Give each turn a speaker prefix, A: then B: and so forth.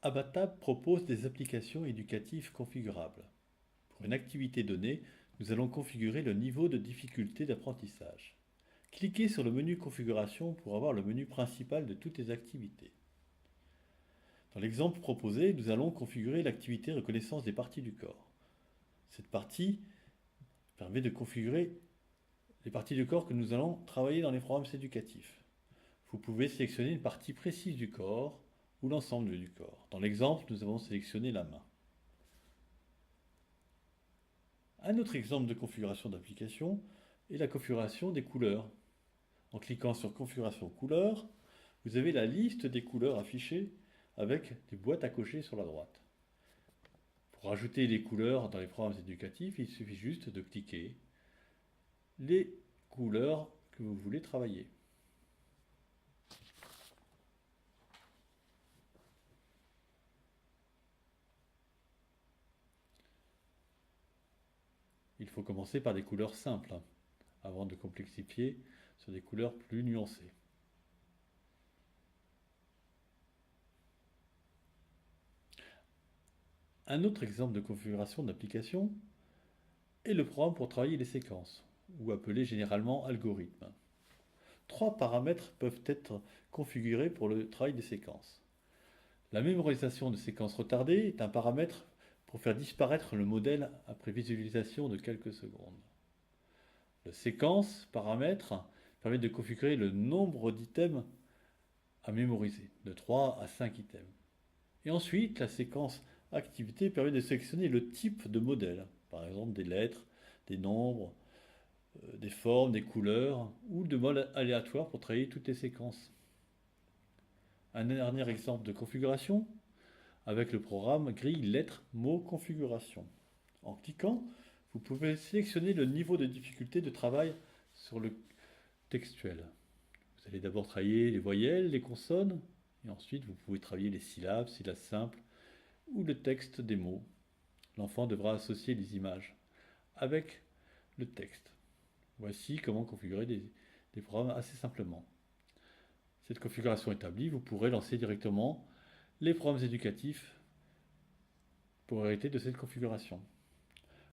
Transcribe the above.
A: Abatab propose des applications éducatives configurables. Pour une activité donnée, nous allons configurer le niveau de difficulté d'apprentissage. Cliquez sur le menu Configuration pour avoir le menu principal de toutes les activités. Dans l'exemple proposé, nous allons configurer l'activité reconnaissance des parties du corps. Cette partie permet de configurer les parties du corps que nous allons travailler dans les programmes éducatifs. Vous pouvez sélectionner une partie précise du corps ou l'ensemble du corps. Dans l'exemple, nous avons sélectionné la main. Un autre exemple de configuration d'application est la configuration des couleurs. En cliquant sur Configuration couleurs, vous avez la liste des couleurs affichées avec des boîtes à cocher sur la droite. Pour ajouter les couleurs dans les programmes éducatifs, il suffit juste de cliquer les couleurs que vous voulez travailler. Il faut commencer par des couleurs simples, avant de complexifier sur des couleurs plus nuancées. Un autre exemple de configuration d'application est le programme pour travailler les séquences, ou appelé généralement algorithme. 3 paramètres peuvent être configurés pour le travail des séquences. La mémorisation de séquences retardées est un paramètre pour faire disparaître le modèle après visualisation de quelques secondes. Le séquence paramètre permet de configurer le nombre d'items à mémoriser, de 3 à 5 items. Et ensuite, la séquence activité permet de sélectionner le type de modèle, par exemple des lettres, des nombres, des formes, des couleurs, ou de mode aléatoire pour travailler toutes les séquences. Un dernier exemple de configuration avec le programme grille lettres mots configuration. En cliquant, vous pouvez sélectionner le niveau de difficulté de travail sur le textuel. Vous allez d'abord travailler les voyelles, les consonnes, et ensuite vous pouvez travailler les syllabes, syllabes simples, ou le texte des mots. L'enfant devra associer les images avec le texte. Voici comment configurer des programmes assez simplement. Cette configuration établie, vous pourrez lancer directement les programmes éducatifs pour hériter de cette configuration.